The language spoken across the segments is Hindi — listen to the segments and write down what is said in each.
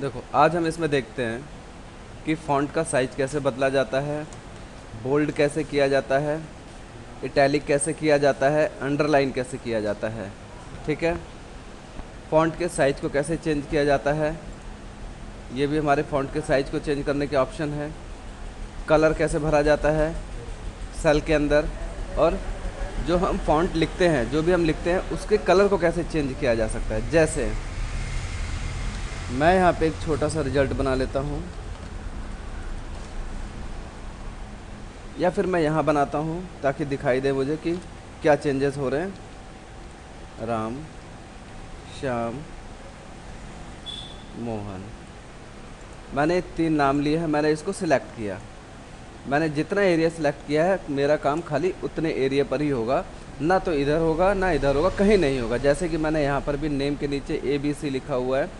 देखो आज हम इसमें देखते हैं कि फ़ॉन्ट का साइज़ कैसे बदला जाता है, बोल्ड कैसे किया जाता है, इटैलिक कैसे किया जाता है, अंडरलाइन कैसे किया जाता है। ठीक है। फ़ॉन्ट के साइज़ को कैसे चेंज किया जाता है, ये भी हमारे फ़ॉन्ट के साइज़ को चेंज करने के ऑप्शन है। कलर कैसे भरा जाता है सेल के अंदर, और जो हम फ़ॉन्ट लिखते हैं, जो भी हम लिखते हैं उसके कलर को कैसे चेंज किया जा सकता है। जैसे मैं यहाँ पे एक छोटा सा रिजल्ट बना लेता हूँ, या फिर मैं यहाँ बनाता हूँ ताकि दिखाई दे मुझे कि क्या चेंजेस हो रहे हैं। राम, श्याम, मोहन, मैंने 3 नाम लिए हैं। मैंने इसको सिलेक्ट किया। मैंने जितना एरिया सिलेक्ट किया है मेरा काम खाली उतने एरिया पर ही होगा, ना तो इधर होगा ना इधर होगा, कहीं नहीं होगा। जैसे कि मैंने यहाँ पर भी नेम के नीचे ABC लिखा हुआ है,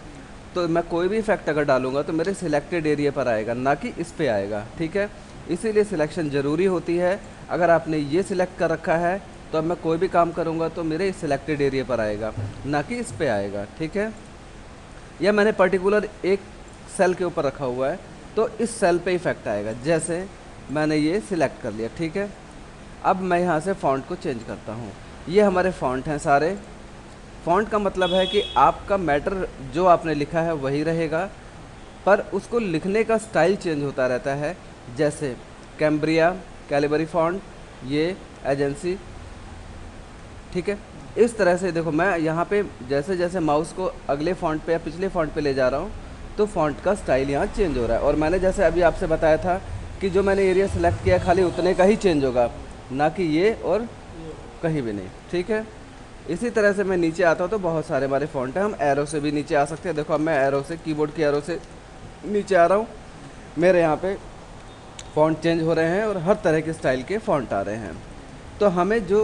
तो मैं कोई भी इफेक्ट अगर डालूंगा तो मेरे सिलेक्टेड एरिया पर आएगा, ना कि इस पे आएगा। ठीक है। इसीलिए सिलेक्शन ज़रूरी होती है। अगर आपने ये सिलेक्ट कर रखा है तो अब मैं कोई भी काम करूँगा तो मेरे सिलेक्टेड एरिया पर आएगा, ना कि इस पे आएगा। ठीक है। या मैंने पर्टिकुलर एक सेल के ऊपर रखा हुआ है तो इस सेल पे इफेक्ट आएगा। जैसे मैंने ये सिलेक्ट कर लिया। ठीक है। अब मैं यहाँ से फ़ॉन्ट को चेंज करता हूँ। ये हमारे फ़ॉन्ट हैं सारे। फ़ॉन्ट का मतलब है कि आपका मैटर जो आपने लिखा है वही रहेगा, पर उसको लिखने का स्टाइल चेंज होता रहता है। जैसे कैम्ब्रिया, कैलिबरी फ़ॉन्ट, ये एजेंसी। ठीक है। इस तरह से देखो मैं यहाँ पे जैसे जैसे माउस को अगले फ़ॉन्ट पे या पिछले फ़ॉन्ट पे ले जा रहा हूँ तो फ़ॉन्ट का स्टाइल यहाँ चेंज हो रहा है। और मैंने जैसे अभी आपसे बताया था कि जो मैंने एरिया सेलेक्ट किया खाली उतने का ही चेंज होगा, ना कि ये और कहीं भी नहीं। ठीक है। इसी तरह से मैं नीचे आता हूँ तो बहुत सारे हमारे फ़ॉन्ट हैं। हम एरो से भी नीचे आ सकते हैं। देखो अब मैं एरो से, कीबोर्ड की एरो से नीचे आ रहा हूँ। मेरे यहाँ पे फ़ॉन्ट चेंज हो रहे हैं और हर तरह के स्टाइल के फ़ॉन्ट आ रहे हैं। तो हमें जो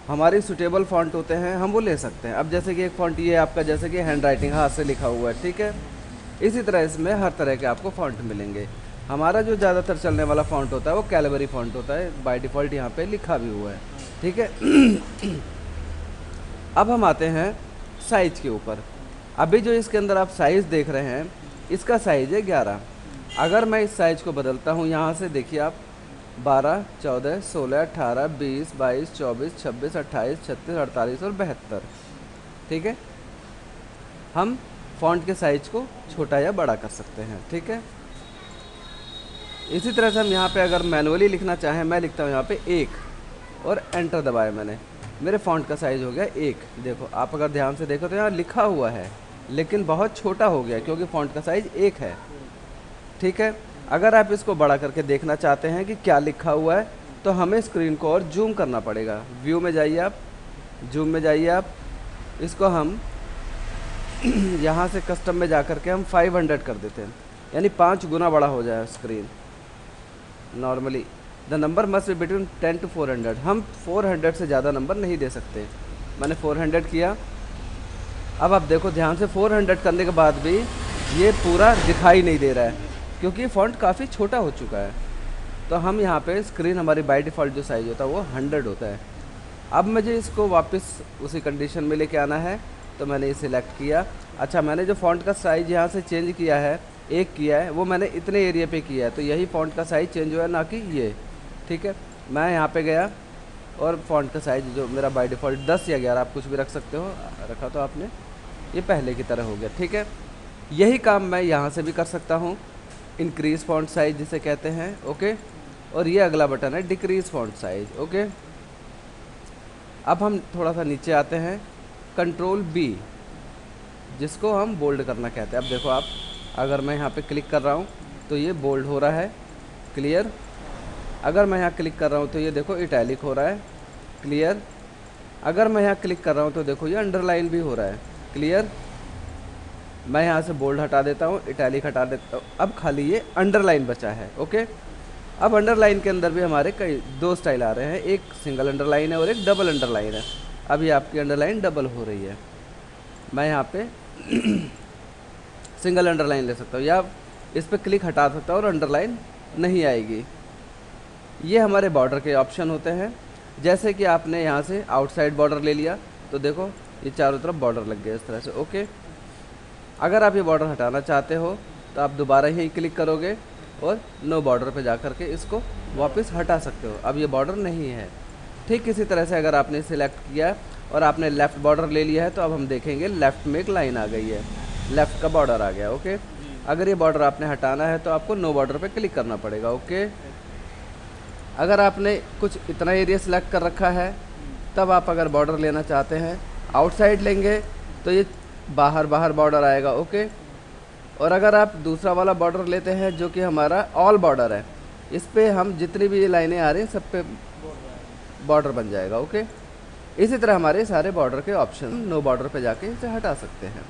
हमारे सूटेबल फ़ॉन्ट होते हैं हम वो ले सकते हैं। अब जैसे कि एक फ़ॉन्ट ये आपका, जैसे कि हैंड राइटिंग, हाथ से लिखा हुआ है। ठीक है। इसी तरह इसमें हर तरह के आपको फ़ॉन्ट मिलेंगे। हमारा जो ज़्यादातर चलने वाला फ़ॉन्ट होता है वो कैलिबरी फ़ॉन्ट होता है, बाय डिफ़ॉल्ट यहाँ पे लिखा भी हुआ है। ठीक है। अब हम आते हैं साइज के ऊपर। अभी जो इसके अंदर आप साइज़ देख रहे हैं इसका साइज़ है 11। अगर मैं इस साइज़ को बदलता हूँ यहाँ से, देखिए आप, 12, 14, 16, 18, 20, 22, 24, 26, 28, 36, 48 और 72। ठीक है। हम फ़ॉन्ट के साइज़ को छोटा या बड़ा कर सकते हैं। ठीक है। इसी तरह से हम यहाँ पे अगर मैनुअली लिखना चाहें, मैं लिखता हूँ यहाँ पे 1 और एंटर दबाया मैंने, मेरे फ़ॉन्ट का साइज़ हो गया 1। देखो आप अगर ध्यान से देखो तो यहाँ लिखा हुआ है लेकिन बहुत छोटा हो गया क्योंकि फ़ॉन्ट का साइज़ 1 है। ठीक है। अगर आप इसको बड़ा करके देखना चाहते हैं कि क्या लिखा हुआ है तो हमें स्क्रीन को और जूम करना पड़ेगा। व्यू में जाइए आप, जूम में जाइए आप, इसको हम यहाँ से कस्टम में जा कर के हम 500 कर देते हैं, यानी 5 गुना बड़ा हो जाए screen. Normally the number must be between 10 to 400। हम 400 से ज़्यादा नंबर नहीं दे सकते। मैंने 400 किया। अब आप देखो ध्यान से, 400 करने के बाद भी ये पूरा दिखाई नहीं दे रहा है क्योंकि फ़ॉन्ट काफ़ी छोटा हो चुका है। तो हम यहाँ पे स्क्रीन हमारी बाय डिफ़ॉल्ट जो साइज़ होता है वो 100 होता है। अब मुझे इसको वापस उसी कंडीशन में लेके आना है तो मैंने ये सिलेक्ट किया। अच्छा, मैंने जो फ़ॉन्ट का साइज़ यहाँ से चेंज किया है, एक किया है, वो मैंने इतने एरिया पे किया है तो यही फ़ॉन्ट का साइज़ चेंज हुआ है, ना कि ये। ठीक है। मैं यहाँ पे गया और फ़ॉन्ट का साइज़ जो मेरा बाय डिफ़ॉल्ट 10 या 11 आप कुछ भी रख सकते हो, रखा तो आपने, ये पहले की तरह हो गया। ठीक है। यही काम मैं यहाँ से भी कर सकता हूँ, इंक्रीज़ फ़ॉन्ट साइज़ जिसे कहते हैं। ओके। और ये अगला बटन है डिक्रीज़ फ़ॉन्ट साइज़। ओके। अब हम थोड़ा सा नीचे आते हैं, कंट्रोल B, जिसको हम बोल्ड करना कहते हैं। अब देखो आप, अगर मैं यहाँ पे क्लिक कर रहा हूँ तो ये बोल्ड हो रहा है, क्लियर। अगर मैं यहाँ क्लिक कर रहा हूँ तो ये देखो इटैलिक हो रहा है, क्लियर। अगर मैं यहाँ क्लिक कर रहा हूँ तो देखो ये अंडरलाइन भी हो रहा है, क्लियर। मैं यहाँ से बोल्ड हटा देता हूँ, इटैलिक हटा देता हूँ, अब खाली ये अंडरलाइन बचा है। ओके। अब अंडरलाइन के अंदर भी हमारे कई 2 स्टाइल आ रहे हैं, एक सिंगल अंडरलाइन है और एक डबल अंडरलाइन है। अभी आपकी अंडरलाइन डबल हो रही है, मैं यहाँ पे सिंगल अंडरलाइन ले सकता हूँ या इस पर क्लिक हटा सकता हूँ और अंडरलाइन नहीं आएगी। ये हमारे बॉर्डर के ऑप्शन होते हैं। जैसे कि आपने यहाँ से आउटसाइड बॉर्डर ले लिया तो देखो ये चारों तरफ बॉर्डर लग गया इस तरह से। ओके। अगर आप ये बॉर्डर हटाना चाहते हो तो आप दोबारा यहीं क्लिक करोगे और नो बॉर्डर पे जा कर के इसको वापस हटा सकते हो। अब ये बॉर्डर नहीं है। ठीक इसी तरह से अगर आपने सिलेक्ट किया और आपने लेफ़्ट बॉर्डर ले लिया है तो अब हम देखेंगे लेफ़्ट में एक लाइन आ गई है, लेफ़्ट का बॉर्डर आ गया। ओके, अगर ये बॉर्डर आपने हटाना है तो आपको नो बॉर्डर पे क्लिक करना पड़ेगा। ओके, अगर आपने कुछ इतना एरिया सिलेक्ट कर रखा है तब आप अगर बॉर्डर लेना चाहते हैं आउटसाइड लेंगे तो ये बाहर बाहर बॉर्डर आएगा। ओके, और अगर आप दूसरा वाला बॉर्डर लेते हैं जो कि हमारा ऑल बॉर्डर है, इस पे हम जितनी भी ये लाइनें आ रही हैं सब पे बॉर्डर बन जाएगा। ओके, इसी तरह हमारे सारे बॉर्डर के ऑप्शन नो बॉर्डर पे जाके इसे हटा सकते हैं।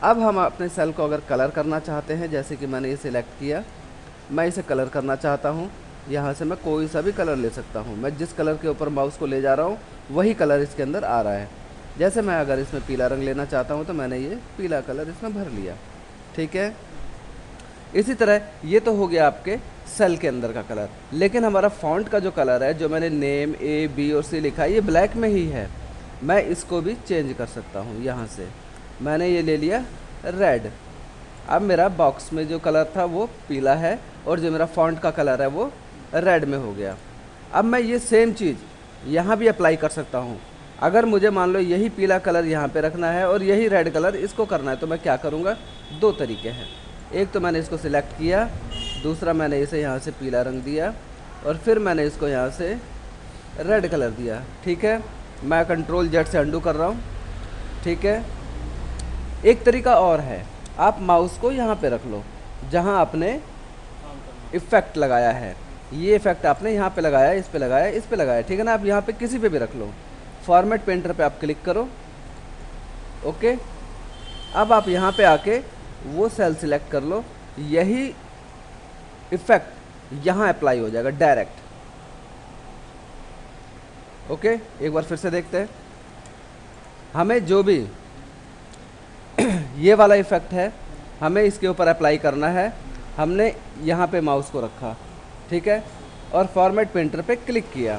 अब हम अपने सेल को अगर कलर करना चाहते हैं, जैसे कि मैंने ये सिलेक्ट किया, मैं इसे कलर करना चाहता हूँ, यहाँ से मैं कोई सा भी कलर ले सकता हूँ। मैं जिस कलर के ऊपर माउस को ले जा रहा हूँ वही कलर इसके अंदर आ रहा है। जैसे मैं अगर इसमें पीला रंग लेना चाहता हूँ तो मैंने ये पीला कलर इसमें भर लिया। ठीक है, इसी तरह ये तो हो गया आपके सेल के अंदर का कलर। लेकिन हमारा फॉन्ट का जो कलर है, जो मैंने नेम ए बी और सी लिखा है, ये ब्लैक में ही है। मैं इसको भी चेंज कर सकता हूँ। यहाँ से मैंने ये ले लिया रेड। अब मेरा बॉक्स में जो कलर था वो पीला है और जो मेरा फॉन्ट का कलर है वो रेड में हो गया। अब मैं ये सेम चीज़ यहाँ भी अप्लाई कर सकता हूँ। अगर मुझे मान लो यही पीला कलर यहाँ पे रखना है और यही रेड कलर इसको करना है तो मैं क्या करूँगा, दो तरीके हैं। एक तो मैंने इसको सिलेक्ट किया, दूसरा मैंने इसे यहाँ से पीला रंग दिया और फिर मैंने इसको यहाँ से रेड कलर दिया। ठीक है, मैं कंट्रोल जेड से अंडू कर रहा हूँ। ठीक है, एक तरीका और है, आप माउस को यहाँ पे रख लो जहाँ आपने इफ़ेक्ट लगाया है। ये इफ़ेक्ट आपने यहाँ पे लगाया, इस पे लगाया, इस पे लगाया। ठीक है ना, आप यहाँ पे किसी पे भी रख लो। फॉर्मेट पेंटर पे आप क्लिक करो। ओके, अब आप यहाँ पे आके वो सेल सिलेक्ट कर लो, यही इफ़ेक्ट यहाँ अप्लाई हो जाएगा डायरेक्ट। ओके, एक बार फिर से देखते हैं। हमें जो भी ये वाला इफ़ेक्ट है हमें इसके ऊपर अप्लाई करना है। हमने यहाँ पे माउस को रखा, ठीक है, और फॉर्मेट पेंटर पे क्लिक किया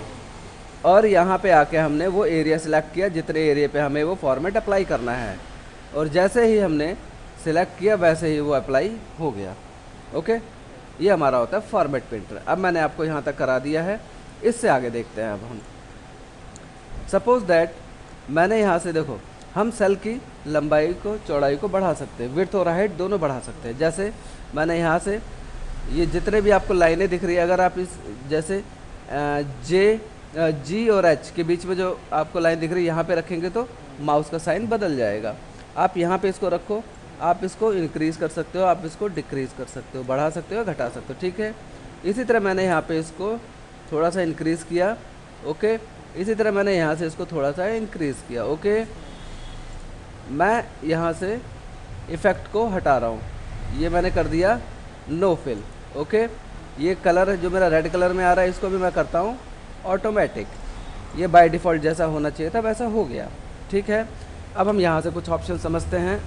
और यहाँ पे आके हमने वो एरिया सिलेक्ट किया जितने एरिया पे हमें वो फॉर्मेट अप्लाई करना है, और जैसे ही हमने सिलेक्ट किया वैसे ही वो अप्लाई हो गया। ओके, ये हमारा होता है फॉर्मेट पेंटर। अब मैंने आपको यहाँ तक करा दिया है, इससे आगे देखते हैं। अब हम सपोज दैट मैंने यहाँ से देखो, हम सेल की लंबाई को चौड़ाई को बढ़ा सकते हैं, विड्थ और हाइट दोनों बढ़ा सकते हैं। जैसे मैंने यहाँ से ये जितने भी आपको लाइनें दिख रही है, अगर आप इस जैसे जी और एच के बीच में जो आपको लाइन दिख रही है यहाँ पे रखेंगे तो माउस का साइन बदल जाएगा। आप यहाँ पे इसको रखो, आप इसको इंक्रीज़ कर सकते हो, आप इसको डिक्रीज़ कर सकते हो, बढ़ा सकते हो, घटा सकते हो। ठीक है, इसी तरह मैंने यहाँ पे इसको थोड़ा सा इंक्रीज़ किया। ओके, इसी तरह मैंने यहाँ से इसको थोड़ा सा इंक्रीज़ किया। ओके, मैं यहाँ से इफ़ेक्ट को हटा रहा हूँ, ये मैंने कर दिया नो फिल। ओके, ये कलर जो मेरा रेड कलर में आ रहा है इसको भी मैं करता हूँ ऑटोमेटिक। ये बाय डिफ़ॉल्ट जैसा होना चाहिए था वैसा हो गया। ठीक है, अब हम यहाँ से कुछ ऑप्शन समझते हैं।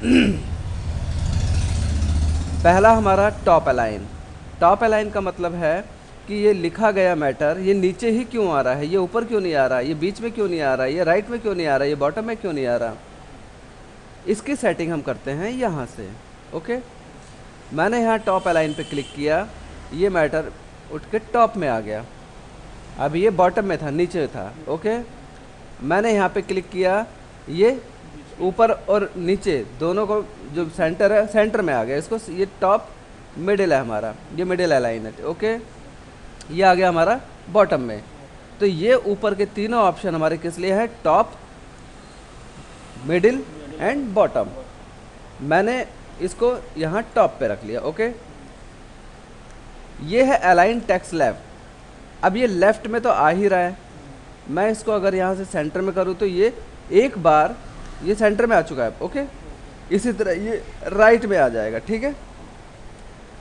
पहला हमारा टॉप अलाइन। टॉप अलाइन का मतलब है कि ये लिखा गया मैटर ये नीचे ही क्यों आ रहा है, ये ऊपर क्यों नहीं आ रहा, ये बीच में क्यों नहीं आ रहा, ये राइट में क्यों नहीं आ रहा, ये बॉटम में क्यों नहीं आ रहा। इसकी सेटिंग हम करते हैं यहाँ से। ओके, मैंने यहाँ टॉप अलाइन पे क्लिक किया, ये मैटर उठ के टॉप में आ गया। अभी ये बॉटम में था, नीचे था। ओके, मैंने यहाँ पे क्लिक किया, ये ऊपर और नीचे दोनों को जो सेंटर है सेंटर में आ गया। इसको ये टॉप मिडिल है हमारा, ये मिडिल अलाइन है। ओके, ये आ गया हमारा बॉटम में। तो ये ऊपर के तीनों ऑप्शन हमारे किस लिए हैं, टॉप, मिडिल एंड बॉटम। मैंने इसको यहाँ टॉप पे रख लिया। ओके, ये है अलाइन टेक्स्ट लेफ्ट। अब ये लेफ्ट में तो आ ही रहा है, मैं इसको अगर यहाँ से सेंटर में करूँ तो ये एक बार ये सेंटर में आ चुका है। ओके, इसी तरह ये राइट में आ जाएगा। ठीक है,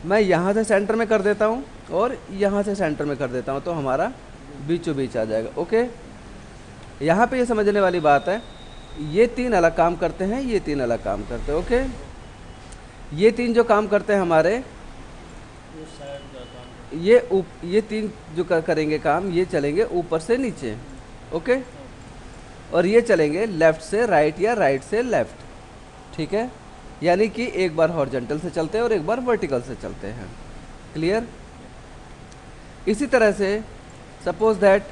मैं यहाँ से सेंटर में कर देता हूँ और यहाँ से सेंटर में कर देता हूँ तो हमारा बीचों बीच आ जाएगा। ओके, यहाँ पे ये समझने वाली बात है, ये तीन अलग काम करते हैं, ये तीन अलग काम करते हैं। ओके, ये तीन जो काम करते हैं हमारे, ये तीन जो करेंगे काम, ये चलेंगे ऊपर से नीचे। ओके, और ये चलेंगे लेफ़्ट से राइट या राइट से लेफ़्ट। ठीक है, यानी कि एक बार हॉरिजॉन्टल से चलते हैं और एक बार वर्टिकल से चलते हैं। क्लियर। इसी तरह से सपोज दैट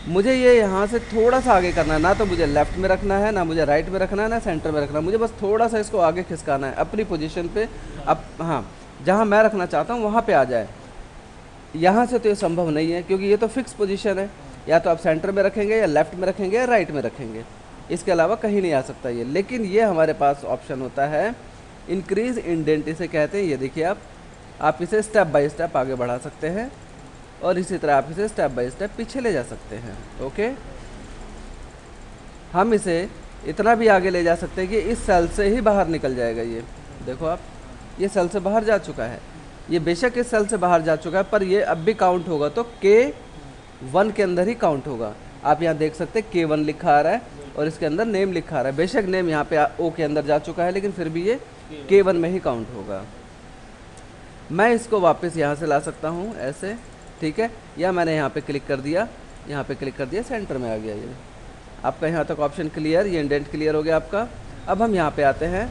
मुझे ये यहाँ से थोड़ा सा आगे करना है, ना तो मुझे लेफ़्ट में रखना है, ना मुझे राइट में रखना है, ना सेंटर में रखना है, मुझे बस थोड़ा सा इसको आगे खिसकाना है अपनी पोजीशन पे। अब हाँ, जहाँ मैं रखना चाहता हूँ वहाँ पे आ जाए। यहाँ से तो ये संभव नहीं है क्योंकि ये तो फिक्स पोजीशन है, या तो आप सेंटर में रखेंगे या लेफ़्ट में रखेंगे या राइट में रखेंगे, इसके अलावा कहीं नहीं आ सकता ये। लेकिन ये हमारे पास ऑप्शन होता है इंक्रीज़ इंडेंट, इसे कहते हैं। ये देखिए आप इसे स्टेप बाय स्टेप आगे बढ़ा सकते हैं और इसी तरह आप इसे स्टेप बाय स्टेप पीछे ले जा सकते हैं। ओके, हम इसे इतना भी आगे ले जा सकते हैं कि इस सेल से ही बाहर निकल जाएगा। ये देखो आप, ये सेल से बाहर जा चुका है, ये बेशक इस सेल से बाहर जा चुका है पर ये अब भी काउंट होगा तो K1 के अंदर ही काउंट होगा। आप यहाँ देख सकते हैं K1 लिखा आ रहा है और इसके अंदर नेम लिखा आ रहा है। बेशक नेम यहाँ पे O के अंदर जा चुका है लेकिन फिर भी ये K1 में ही काउंट होगा। मैं इसको वापस यहाँ से ला सकता हूँ ऐसे, ठीक है, या मैंने यहाँ पे क्लिक कर दिया, यहाँ पे क्लिक कर दिया, सेंटर में आ गया। ये आपका यहाँ तक ऑप्शन क्लियर, ये इंडेंट क्लियर हो गया आपका। अब हम यहाँ पे आते हैं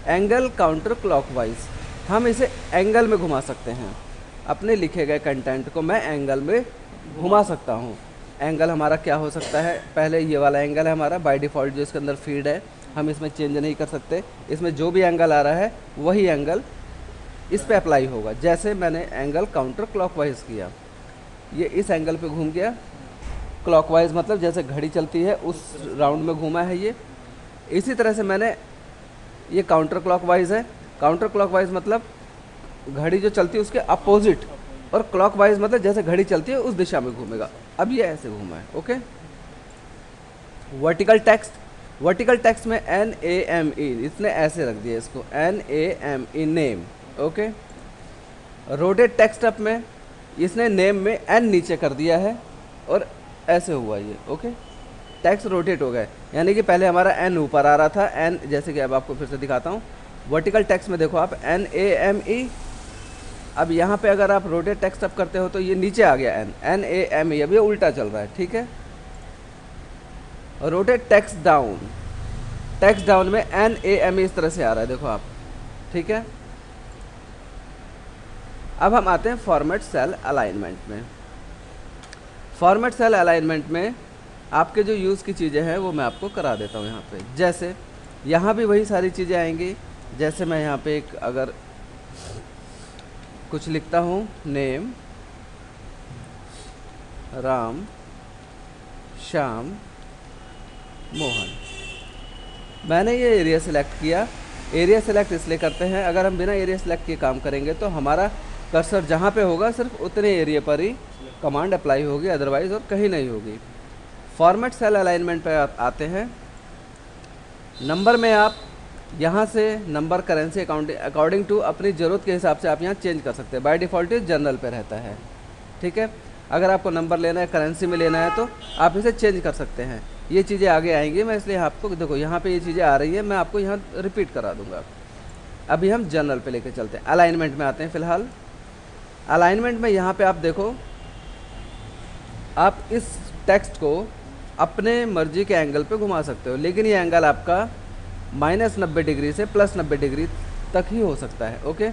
एंगल काउंटर क्लॉकवाइज। हम इसे एंगल में घुमा सकते हैं, अपने लिखे गए कंटेंट को मैं एंगल में घुमा सकता हूँ। एंगल हमारा क्या हो सकता है, पहले ये वाला एंगल है हमारा बाय डिफ़ॉल्ट जो इसके अंदर फीड है, हम इसमें चेंज नहीं कर सकते। इसमें जो भी एंगल आ रहा है वही एंगल इस पे अप्लाई होगा। जैसे मैंने एंगल काउंटर क्लॉकवाइज किया, ये इस एंगल पे घूम गया। क्लॉकवाइज मतलब जैसे घड़ी चलती है उस राउंड में घूमा है ये। इसी तरह से मैंने, ये काउंटर क्लॉकवाइज है, काउंटर क्लॉकवाइज मतलब घड़ी जो चलती है उसके अपोजिट, और क्लॉकवाइज मतलब जैसे घड़ी चलती है उस दिशा में घूमेगा। अब ये ऐसे घूमा है। Okay, vertical text, vertical text में NAME इसने ऐसे रख दिया इसको, NAME name. Okay, rotate text up में इसने नेम में N नीचे कर दिया है और ऐसे हुआ ये। ओके, टेक्स्ट रोटेट हो गए, यानी कि पहले हमारा N ऊपर आ रहा था, N जैसे कि अब आपको फिर से दिखाता हूँ। वर्टिकल टेक्स्ट में देखो आप NAME, अब यहाँ पे अगर आप रोटेट टेक्स्ट अप करते हो तो ये नीचे आ गया NAME, अब ये उल्टा चल रहा है। ठीक है, rotate text down, text down में NAME इस तरह से आ रहा है, देखो आप। ठीक है, अब हम आते हैं फॉर्मेट सेल अलाइनमेंट में। फॉर्मेट सेल अलाइनमेंट में आपके जो यूज़ की चीज़ें हैं वो मैं आपको करा देता हूँ यहाँ पे। जैसे यहाँ भी वही सारी चीज़ें आएंगी। जैसे मैं यहाँ पे एक अगर कुछ लिखता हूँ, नेम राम श्याम मोहन, मैंने ये एरिया सेलेक्ट किया। एरिया सेलेक्ट इसलिए करते हैं, अगर हम बिना एरिया सेलेक्ट किए काम करेंगे तो हमारा कर्सर जहाँ पे होगा सिर्फ उतने एरिया पर ही कमांड अप्लाई होगी, अदरवाइज और कहीं नहीं होगी। फॉर्मेट सेल अलाइनमेंट पे आप आते हैं। नंबर में आप यहाँ से नंबर करेंसी अकॉर्डिंग टू अपनी ज़रूरत के हिसाब से आप यहाँ चेंज कर सकते हैं। बाय डिफ़ॉल्ट ये जनरल पे रहता है। ठीक है, अगर आपको नंबर लेना है, करेंसी में लेना है तो आप इसे चेंज कर सकते हैं। ये चीज़ें आगे आएंगी, मैं इसलिए आपको देखो यहाँ पे ये चीज़ें आ रही है, मैं आपको यहाँ रिपीट करा दूँगा। अभी हम जनरल पे लेके चलते हैं। अलाइनमेंट में आते हैं फ़िलहाल। अलाइनमेंट में यहाँ पे आप देखो, आप इस टेक्स्ट को अपने मर्जी के एंगल पे घुमा सकते हो, लेकिन ये एंगल आपका -90 डिग्री से +90 डिग्री तक ही हो सकता है। ओके,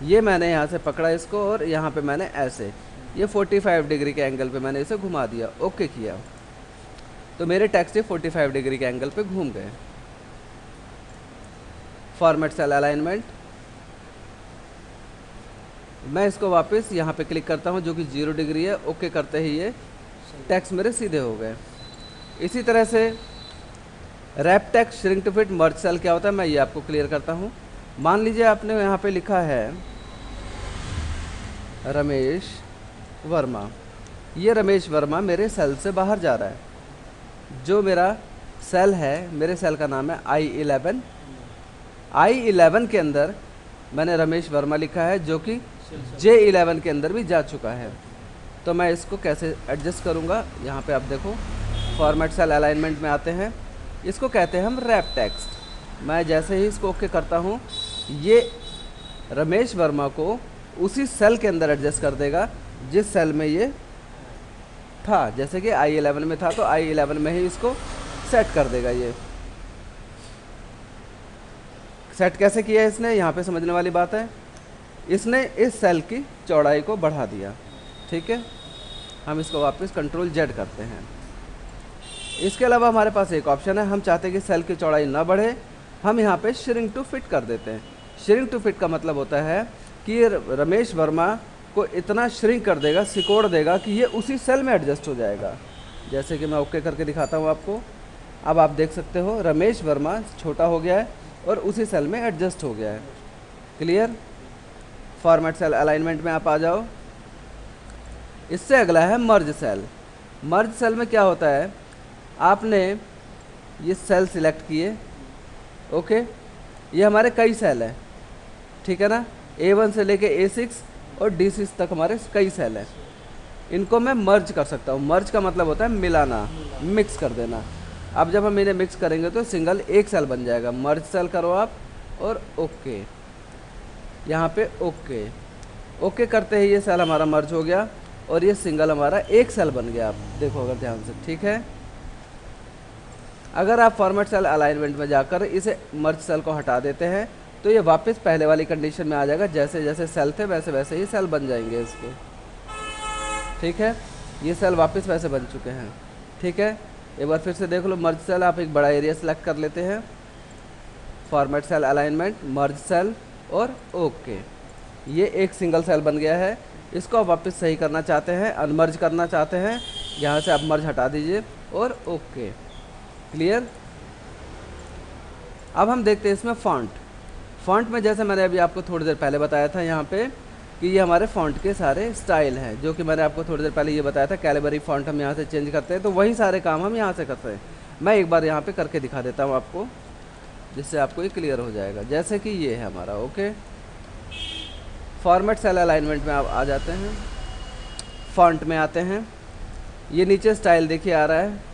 ये मैंने यहाँ से पकड़ा इसको और यहाँ पे मैंने ऐसे ये 45 डिग्री के एंगल पे मैंने इसे घुमा दिया। ओके किया तो मेरे टेक्स्ट ये 45 डिग्री के एंगल पे घूम गए। फॉर्मेट सेल अलाइनमेंट, मैं इसको वापस यहाँ पे क्लिक करता हूँ जो कि 0 डिग्री है। ओके करते ही ये टेक्स्ट मेरे सीधे हो गए। इसी तरह से wrap text, shrink to fit, merge cell क्या होता है मैं ये आपको क्लियर करता हूँ। मान लीजिए आपने यहाँ पे लिखा है रमेश वर्मा, ये रमेश वर्मा मेरे सेल से बाहर जा रहा है। जो मेरा सेल है, मेरे सेल का नाम है I11। I11 के अंदर मैंने रमेश वर्मा लिखा है जो कि J11 के अंदर भी जा चुका है। तो मैं इसको कैसे एडजस्ट करूँगा, यहाँ पे आप देखो फॉर्मेट सेल अलाइनमेंट में आते हैं, इसको कहते हैं हम रैप टेक्स्ट। मैं जैसे ही इसको ओके करता हूँ ये रमेश वर्मा को उसी सेल के अंदर एडजस्ट कर देगा जिस सेल में ये था। जैसे कि I11 में था तो I11 में ही इसको सेट कर देगा। ये सेट कैसे किया है इसने, यहाँ पे समझने वाली बात है। इसने इस सेल की चौड़ाई को बढ़ा दिया, ठीक है। हम इसको वापस कंट्रोल जेड करते हैं। इसके अलावा हमारे पास एक ऑप्शन है, हम चाहते हैं कि सेल की चौड़ाई ना बढ़े, हम यहाँ पे श्रिंक टू फिट कर देते हैं। श्रिंक टू फिट का मतलब होता है कि रमेश वर्मा को इतना श्रिंक कर देगा, सिकोड़ देगा कि ये उसी सेल में एडजस्ट हो जाएगा। जैसे कि मैं ओके करके दिखाता हूँ आपको। अब आप देख सकते हो रमेश वर्मा छोटा हो गया है और उसी सेल में एडजस्ट हो गया है। क्लियर। फॉर्मेट सेल अलाइनमेंट में आप आ जाओ। इससे अगला है मर्ज सेल। मर्ज सेल में क्या होता है, आपने ये सेल सिलेक्ट किए, ओके, ये हमारे कई सेल हैं, ठीक है ना। A1 से लेके A6 और D6 तक हमारे कई सेल हैं। इनको मैं मर्ज कर सकता हूँ। मर्ज का मतलब होता है मिलाना, मिक्स कर देना। अब जब हम इन्हें मिक्स करेंगे तो सिंगल एक सेल बन जाएगा। मर्ज सेल करो आप और ओके, यहाँ पे ओके। ओके करते ही ये सेल हमारा मर्ज हो गया और ये सिंगल हमारा एक सेल बन गया। आप देखो अगर ध्यान से, ठीक है। अगर आप फॉर्मेट सेल अलाइनमेंट में जाकर इसे मर्ज सेल को हटा देते हैं तो ये वापस पहले वाली कंडीशन में आ जाएगा। जैसे जैसे सेल थे वैसे वैसे ही सेल बन जाएंगे इसके, ठीक है। ये सेल वापस वैसे बन चुके हैं, ठीक है। एक बार फिर से देख लो। मर्ज सेल आप एक बड़ा एरिया सेलेक्ट कर लेते हैं, format cell alignment, merge cell और ओके। ये एक सिंगल सेल बन गया है। इसको आप वापस सही करना चाहते हैं, अनमर्ज करना चाहते हैं, यहाँ से आप मर्ज हटा दीजिए और ओके। क्लियर। अब हम देखते हैं इसमें फ़ॉन्ट। फ़ॉन्ट में जैसे मैंने अभी आपको थोड़ी देर पहले बताया था यहाँ पे कि ये हमारे फ़ॉन्ट के सारे स्टाइल हैं, जो कि मैंने आपको थोड़ी देर पहले ये बताया था। कैलिबरी फ़ॉन्ट हम यहाँ से चेंज करते हैं, तो वही सारे काम हम यहाँ से करते हैं। मैं एक बार यहाँ पे करके दिखा देता हूँ आपको, जिससे आपको ये क्लियर हो जाएगा। जैसे कि ये है हमारा, ओके। फॉर्मेट सेल अलाइनमेंट में आप आ जाते हैं, फ़ॉन्ट में आते हैं। ये नीचे स्टाइल देखिए आ रहा है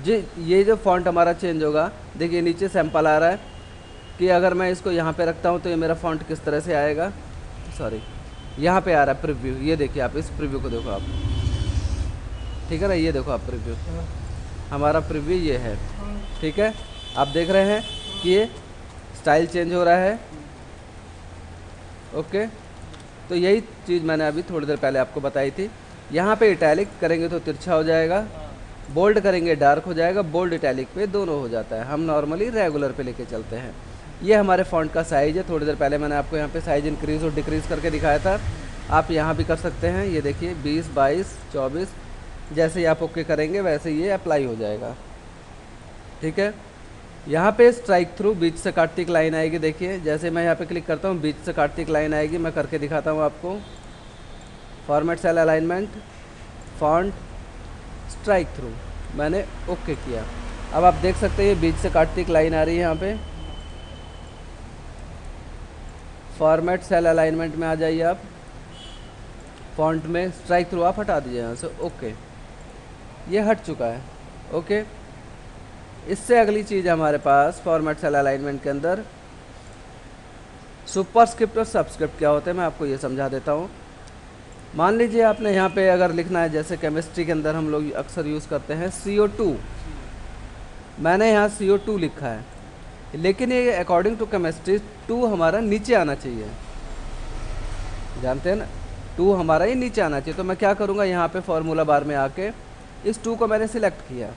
जी। ये जो फ़ॉन्ट हमारा चेंज होगा, देखिए नीचे सैंपल आ रहा है कि अगर मैं इसको यहाँ पे रखता हूँ तो ये मेरा फ़ॉन्ट किस तरह से आएगा। सॉरी, यहाँ पे आ रहा है प्रीव्यू। ये देखिए आप, इस प्रीव्यू को देखो आप, ठीक है ना। ये देखो आप प्रीव्यू, हमारा प्रीव्यू ये है, ठीक है। आप देख रहे हैं कि ये स्टाइल चेंज हो रहा है, ओके। तो यही चीज़ मैंने अभी थोड़ी देर पहले आपको बताई थी। यहाँ पे इटैलिक करेंगे तो तिरछा हो जाएगा, बोल्ड करेंगे डार्क हो जाएगा, बोल्ड इटैलिक पे दोनों हो जाता है। हम नॉर्मली रेगुलर पे लेके चलते हैं। ये हमारे फ़ॉन्ट का साइज़ है। थोड़ी देर पहले मैंने आपको यहाँ पे साइज़ इंक्रीज़ और डिक्रीज़ करके दिखाया था। आप यहाँ भी कर सकते हैं। ये देखिए 20, 22, 24, जैसे ही आप ओके करेंगे वैसे ये अप्लाई हो जाएगा, ठीक है। यहाँ पे स्ट्राइक थ्रू बीच से काटती एक लाइन आएगी। देखिए जैसे मैं यहाँ पे क्लिक करता हूँ बीच से काटती एक लाइन आएगी। मैं करके दिखाता हूँ आपको। Format cell alignment, font, strike through, मैंने ओके किया। अब आप देख सकते हैं ये बीच से काटती एक लाइन आ रही है यहाँ पे। फॉर्मेट सेल अलाइनमेंट में आ जाइए आप, फॉन्ट में स्ट्राइक थ्रू आप हटा दीजिए यहाँ से, ओके। ये हट चुका है, ओके। इससे अगली चीज़ हमारे पास फॉर्मेट सेल अलाइनमेंट के अंदर सुपरस्क्रिप्ट और सबस्क्रिप्ट क्या होते हैं, मैं आपको ये समझा देता हूँ। मान लीजिए आपने यहाँ पे अगर लिखना है, जैसे केमिस्ट्री के अंदर हम लोग अक्सर यूज़ करते हैं CO2, मैंने यहाँ CO2 लिखा है, लेकिन ये अकॉर्डिंग टू केमिस्ट्री 2 हमारा नीचे आना चाहिए, जानते हैं ना। 2 हमारा ही नीचे आना चाहिए। तो मैं क्या करूँगा, यहाँ पे फार्मूला बार में आके इस 2 को मैंने सिलेक्ट किया।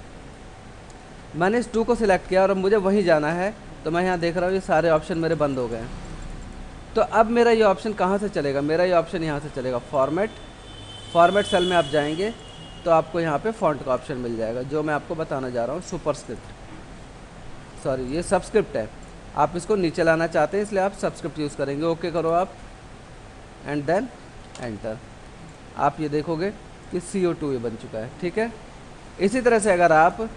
मैंने इस 2 को सिलेक्ट किया और अब मुझे वहीं जाना है। तो मैं यहाँ देख रहा हूँ ये सारे ऑप्शन मेरे बंद हो गए। तो अब मेरा ये ऑप्शन कहाँ से चलेगा, मेरा ये ऑप्शन यहाँ से चलेगा। फॉर्मेट सेल में आप जाएंगे तो आपको यहाँ पे फ़ॉन्ट का ऑप्शन मिल जाएगा, जो मैं आपको बताना जा रहा हूँ। सुपरस्क्रिप्ट, सॉरी ये सबस्क्रिप्ट है। आप इसको नीचे लाना चाहते हैं इसलिए आप सबस्क्रिप्ट यूज़ करेंगे। ओके करो आप एंड देन एंटर। आप ये देखोगे कि CO2 ये बन चुका है, ठीक है। इसी तरह से अगर आप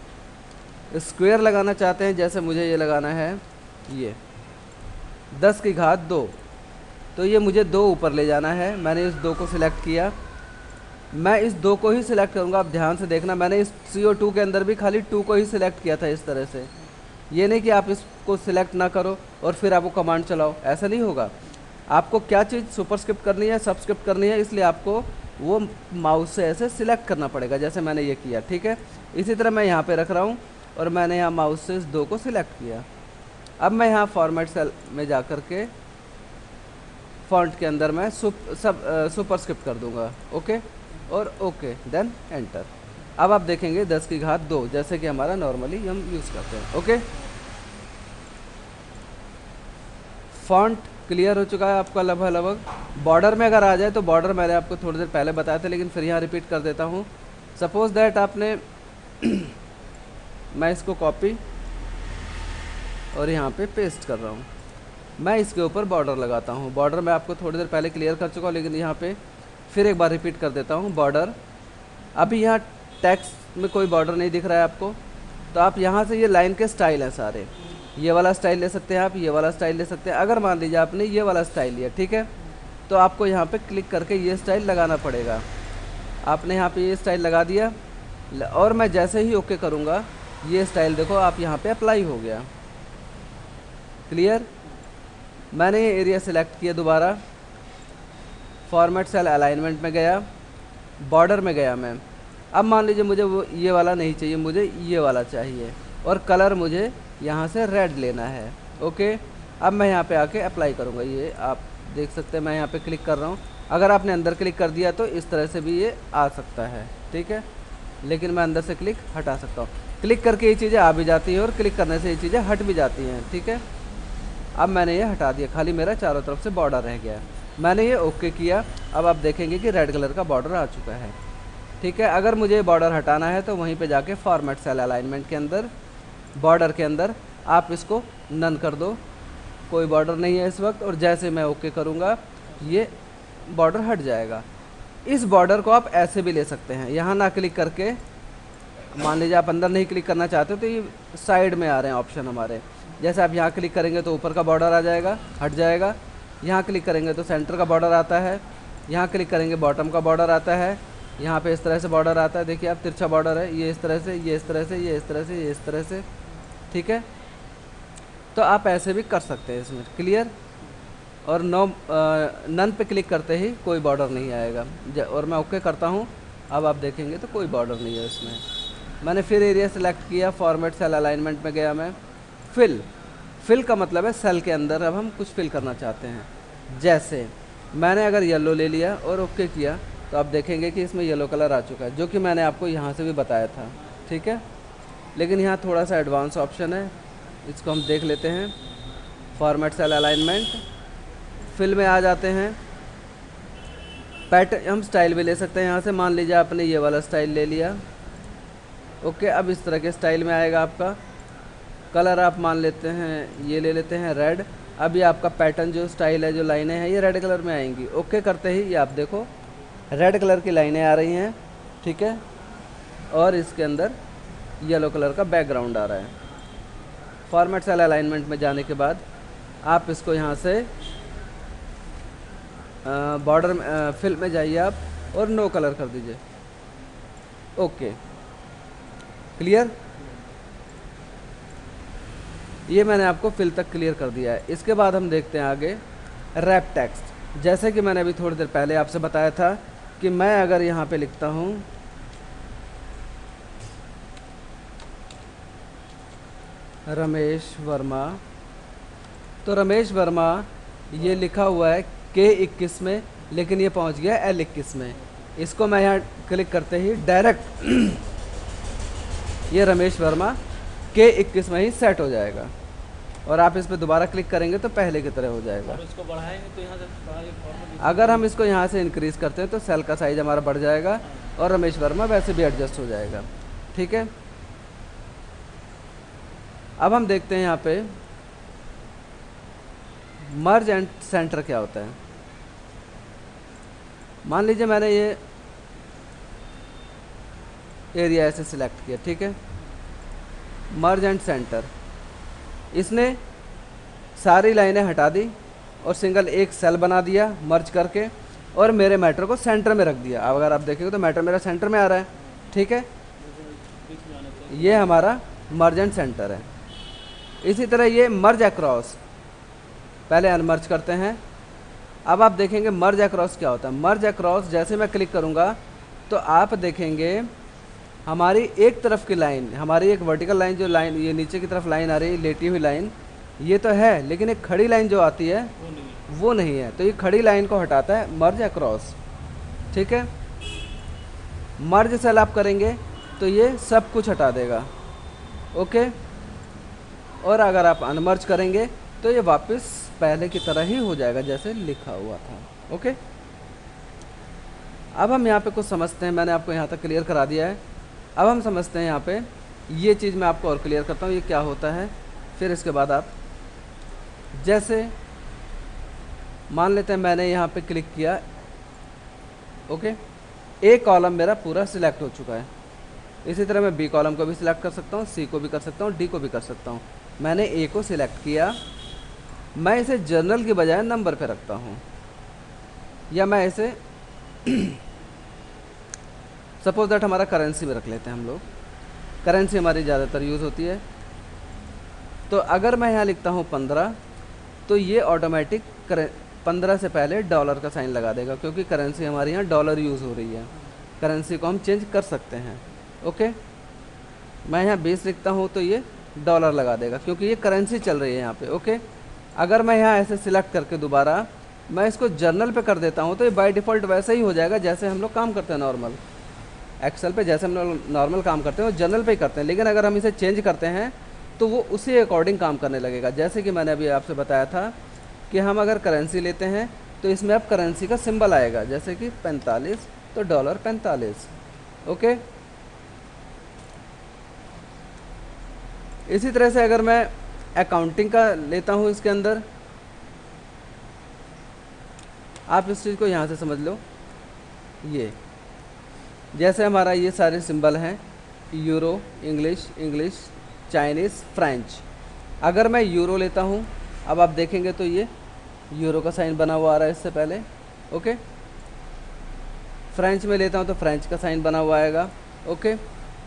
स्क्वायर लगाना चाहते हैं, जैसे मुझे ये लगाना है, ये 10 की घात 2, तो ये मुझे 2 ऊपर ले जाना है। मैंने इस 2 को सिलेक्ट किया, मैं इस 2 को ही सिलेक्ट करूँगा। आप ध्यान से देखना, मैंने इस CO2 के अंदर भी खाली 2 को ही सिलेक्ट किया था इस तरह से। ये नहीं कि आप इसको सिलेक्ट ना करो और फिर आपको कमांड चलाओ, ऐसा नहीं होगा। आपको क्या चीज़ सुपरस्क्रिप्ट करनी है, सबस्क्रिप्ट करनी है, इसलिए आपको वो माउस से ऐसे सिलेक्ट करना पड़ेगा, जैसे मैंने ये किया, ठीक है। इसी तरह मैं यहाँ पे रख रहा हूँ और मैंने यहाँ माउस से इस 2 को सिलेक्ट किया, अब मैं यहाँ फॉर्मेट सेल में जा कर के फॉन्ट के अंदर मैं सुपरस्क्रिप्ट कर दूंगा, ओके, और ओके, देन एंटर। अब आप देखेंगे 10 की घात 2 जैसे कि हमारा नॉर्मली हम यूज़ करते हैं, ओके। फॉन्ट क्लियर हो चुका है आपका लगभग। बॉर्डर में अगर आ जाए तो बॉर्डर मैंने आपको थोड़ी देर पहले बताया था, लेकिन फिर यहाँ रिपीट कर देता हूँ। सपोज दैट आपने मैं इसको कॉपी और यहाँ पे पेस्ट कर रहा हूँ। मैं इसके ऊपर बॉर्डर लगाता हूँ। बॉर्डर मैं आपको थोड़ी देर पहले क्लियर कर चुका हूँ, लेकिन यहाँ पे फिर एक बार रिपीट कर देता हूँ। बॉर्डर, अभी यहाँ टेक्स्ट में कोई बॉर्डर नहीं दिख रहा है आपको, तो आप यहाँ से ये लाइन के स्टाइल हैं सारे, ये वाला स्टाइल ले सकते हैं आप, ये वाला स्टाइल ले सकते हैं। अगर मान लीजिए आपने ये वाला स्टाइल लिया, ठीक है, तो आपको यहाँ पे क्लिक करके ये स्टाइल लगाना पड़ेगा। आपने यहाँ पे ये स्टाइल लगा दिया और मैं जैसे ही ओके करूँगा ये स्टाइल देखो आप यहाँ पे अप्लाई हो गया। क्लियर। मैंने ये एरिया सिलेक्ट किया, दोबारा फॉर्मेट सेल अलाइनमेंट में गया, बॉर्डर में गया मैं। अब मान लीजिए मुझे वो ये वाला नहीं चाहिए, मुझे ये वाला चाहिए, और कलर मुझे यहाँ से रेड लेना है, ओके। अब मैं यहाँ पे आके अप्लाई करूँगा। ये आप देख सकते हैं, मैं यहाँ पे क्लिक कर रहा हूँ। अगर आपने अंदर क्लिक कर दिया तो इस तरह से भी ये आ सकता है, ठीक है, लेकिन मैं अंदर से क्लिक हटा सकता हूँ। क्लिक करके ये चीज़ें आ भी जाती हैं और क्लिक करने से ये चीज़ें हट भी जाती हैं, ठीक है। अब मैंने ये हटा दिया, खाली मेरा चारों तरफ से बॉर्डर रह गया। मैंने ये ओके किया। अब आप देखेंगे कि रेड कलर का बॉर्डर आ चुका है, ठीक है। अगर मुझे बॉर्डर हटाना है तो वहीं पे जाके फॉर्मेट सेल अलाइनमेंट के अंदर, बॉर्डर के अंदर आप इसको नन कर दो, कोई बॉर्डर नहीं है इस वक्त, और जैसे मैं ओके करूँगा ये बॉर्डर हट जाएगा। इस बॉर्डर को आप ऐसे भी ले सकते हैं, यहाँ ना क्लिक करके, मान लीजिए आप अंदर नहीं क्लिक करना चाहते तो ये साइड में आ रहे हैं ऑप्शन हमारे। जैसे आप यहाँ क्लिक करेंगे तो ऊपर का बॉर्डर आ जाएगा, हट जाएगा। यहाँ क्लिक करेंगे तो सेंटर का बॉर्डर आता है, यहाँ क्लिक करेंगे बॉटम का बॉर्डर आता है, यहाँ पे इस तरह से बॉर्डर आता है। देखिए आप, तिरछा बॉर्डर है, ये इस तरह से, ये इस तरह से, ये इस तरह से, ये इस तरह से, ठीक है। तो आप ऐसे भी कर सकते हैं इसमें। क्लियर। और नन पे क्लिक करते ही कोई बॉर्डर नहीं आएगा, और मैं ओके करता हूँ। अब आप देखेंगे तो कोई बॉर्डर नहीं है इसमें। मैंने फिर एरिया सेलेक्ट किया, फॉर्मेट सेल अलाइनमेंट में गया मैं। फिल का मतलब है सेल के अंदर अब हम कुछ फिल करना चाहते हैं। जैसे मैंने अगर येलो ले लिया और ओके किया तो आप देखेंगे कि इसमें येलो कलर आ चुका है, जो कि मैंने आपको यहाँ से भी बताया था, ठीक है। लेकिन यहाँ थोड़ा सा एडवांस ऑप्शन है, इसको हम देख लेते हैं। फॉर्मेट सेल अलाइनमेंट, फिल में आ जाते हैं। पैटर्न, हम स्टाइल भी ले सकते हैं यहाँ से। मान लीजिए आपने ये वाला स्टाइल ले लिया, ओके। अब इस तरह के स्टाइल में आएगा आपका। कलर आप मान लेते हैं, ये ले लेते हैं रेड। अब ये आपका पैटर्न जो स्टाइल है, जो लाइनें हैं, ये रेड कलर में आएंगी। ओके करते ही ये आप देखो रेड कलर की लाइनें आ रही हैं, ठीक है, और इसके अंदर येलो कलर का बैकग्राउंड आ रहा है। फॉर्मेट सेल अलाइनमेंट में जाने के बाद आप इसको यहाँ से बॉर्डर फिल में जाइए आप, और नो कलर कर दीजिए, ओके। क्लियर। ये मैंने आपको फिल तक क्लियर कर दिया है। इसके बाद हम देखते हैं आगे रैप टेक्स्ट। जैसे कि मैंने अभी थोड़ी देर पहले आपसे बताया था कि मैं अगर यहाँ पे लिखता हूँ रमेश वर्मा, तो रमेश वर्मा ये लिखा हुआ है K21 में, लेकिन ये पहुँच गया L21 में। इसको मैं यहाँ क्लिक करते ही डायरेक्ट ये रमेश वर्मा K21 में ही सेट हो जाएगा, और आप इस पर दोबारा क्लिक करेंगे तो पहले की तरह हो जाएगा। और इसको बढ़ाएंगे तो यहाँ से, अगर हम इसको यहाँ से इंक्रीज़ करते हैं तो सेल का साइज हमारा बढ़ जाएगा, और रमेश वर्मा वैसे भी एडजस्ट हो जाएगा, ठीक है। अब हम देखते हैं यहाँ पे मर्ज एंड सेंटर क्या होता है। मान लीजिए मैंने ये एरिया ऐसे सिलेक्ट किया, ठीक है। मर्ज एंड सेंटर, इसने सारी लाइनें हटा दी और सिंगल एक सेल बना दिया मर्ज करके, और मेरे मैटर को सेंटर में रख दिया। अब अगर आप देखेंगे तो मैटर मेरा सेंटर में आ रहा है, ठीक है। ये हमारा मर्ज एंड सेंटर है। इसी तरह ये मर्ज अक्रॉस, पहले अनमर्ज करते हैं। अब आप देखेंगे मर्ज अक्रॉस क्या होता है। मर्ज अक्रॉस जैसे मैं क्लिक करूँगा तो आप देखेंगे हमारी एक तरफ की लाइन, हमारी एक वर्टिकल लाइन, जो लाइन ये नीचे की तरफ लाइन आ रही है, लेटी हुई लाइन, ये तो है, लेकिन एक खड़ी लाइन जो आती है वो नहीं है। वो नहीं है, तो ये खड़ी लाइन को हटाता है मर्ज अक्रॉस। ठीक है, मर्ज सेल आप करेंगे तो ये सब कुछ हटा देगा। ओके, और अगर आप अनमर्ज करेंगे तो ये वापस पहले की तरह ही हो जाएगा जैसे लिखा हुआ था। ओके, अब हम यहाँ पे कुछ समझते हैं। मैंने आपको यहाँ तक क्लियर करा दिया है। अब हम समझते हैं यहाँ पे, ये चीज़ मैं आपको और क्लियर करता हूँ ये क्या होता है। फिर इसके बाद आप जैसे मान लेते हैं मैंने यहाँ पे क्लिक किया। ओके, ए कॉलम मेरा पूरा सिलेक्ट हो चुका है। इसी तरह मैं बी कॉलम को भी सिलेक्ट कर सकता हूँ, सी को भी कर सकता हूँ, डी को भी कर सकता हूँ। मैंने ए को सिलेक्ट किया, मैं इसे जर्नल की बजाय नंबर पे रखता हूँ, या मैं इसे सपोज दैट हमारा करेंसी में रख लेते हैं हम लोग। करेंसी हमारी ज़्यादातर यूज़ होती है। तो अगर मैं यहाँ लिखता हूँ 15, तो ये ऑटोमेटिक 15 से पहले डॉलर का साइन लगा देगा, क्योंकि करेंसी हमारे यहाँ डॉलर यूज़ हो रही है। करेंसी को हम चेंज कर सकते हैं। ओके, मैं यहाँ 20 लिखता हूँ तो ये डॉलर लगा देगा, क्योंकि ये करेंसी चल रही है यहाँ पे। ओके, अगर मैं यहाँ ऐसे सिलेक्ट करके दोबारा मैं इसको जर्नल पे कर देता हूँ तो ये बाय डिफ़ॉल्ट वैसे ही हो जाएगा जैसे हम लोग काम करते हैं नॉर्मल एक्सेल पे। जैसे हम लोग नॉर्मल काम करते हैं वो जर्नल पे ही करते हैं, लेकिन अगर हम इसे चेंज करते हैं तो वो उसी अकॉर्डिंग काम करने लगेगा। जैसे कि मैंने अभी आपसे बताया था कि हम अगर करेंसी लेते हैं तो इसमें अब करेंसी का सिंबल आएगा, जैसे कि 45 तो डॉलर 45। ओके, इसी तरह से अगर मैं अकाउंटिंग का लेता हूँ इसके अंदर, आप इस चीज़ को यहाँ से समझ लो। ये जैसे हमारा ये सारे सिंबल हैं, यूरो, इंग्लिश, चाइनीज़, फ्रेंच। अगर मैं यूरो लेता हूँ, अब आप देखेंगे तो ये यूरो का साइन बना हुआ आ रहा है इससे पहले। ओके, फ्रेंच में लेता हूँ तो फ्रेंच का साइन बना हुआ आएगा। ओके,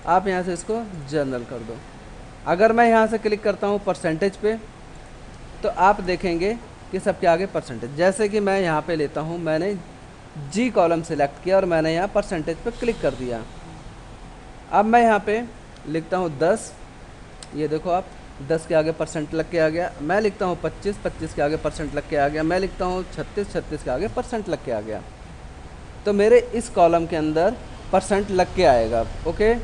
आप यहाँ से इसको जर्नल कर दो। अगर मैं यहाँ से क्लिक करता हूँ परसेंटेज पे, तो आप देखेंगे कि सबके आगे परसेंटेज। जैसे कि मैं यहाँ पे लेता हूँ, मैंने जी कॉलम सेलेक्ट किया और मैंने यहाँ परसेंटेज पे क्लिक कर दिया। अब मैं यहाँ पे लिखता हूँ 10, ये देखो आप 10 के आगे परसेंट लग के आ गया। मैं लिखता हूँ 25, 25 के आगे परसेंट लग के आ गया। मैं लिखता हूँ 36, 36 के आगे परसेंट लग के आ गया। तो मेरे इस कॉलम के अंदर परसेंट लग के आएगा। ओके,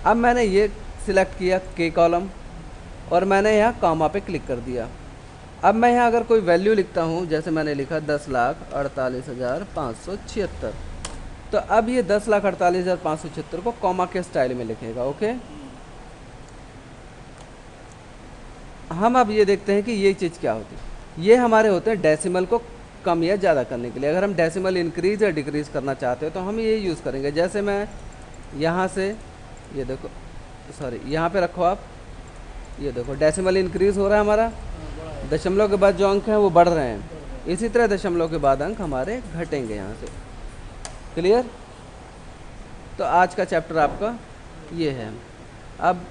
अब मैंने ये सिलेक्ट किया के कॉलम और मैंने यहाँ कॉमा पे क्लिक कर दिया। अब मैं यहाँ अगर कोई वैल्यू लिखता हूँ, जैसे मैंने लिखा 10,48,576, तो अब ये 10,48,576 को कॉमा के स्टाइल में लिखेगा। ओके, हम अब ये देखते हैं कि ये चीज़ क्या होती है। ये हमारे होते हैं डेसिमल को कम या ज़्यादा करने के लिए। अगर हम डेसिमल इंक्रीज़ या डिक्रीज़ करना चाहते हो तो हम ये यूज़ करेंगे। जैसे मैं यहाँ से ये देखो, सॉरी यहाँ पे रखो आप, ये देखो डेसिमल इंक्रीज़ हो रहा है हमारा, दशमलव के बाद जो अंक हैं वो बढ़ रहे हैं। इसी तरह दशमलव के बाद अंक हमारे घटेंगे यहाँ से। क्लियर? तो आज का चैप्टर आपका ये है। अब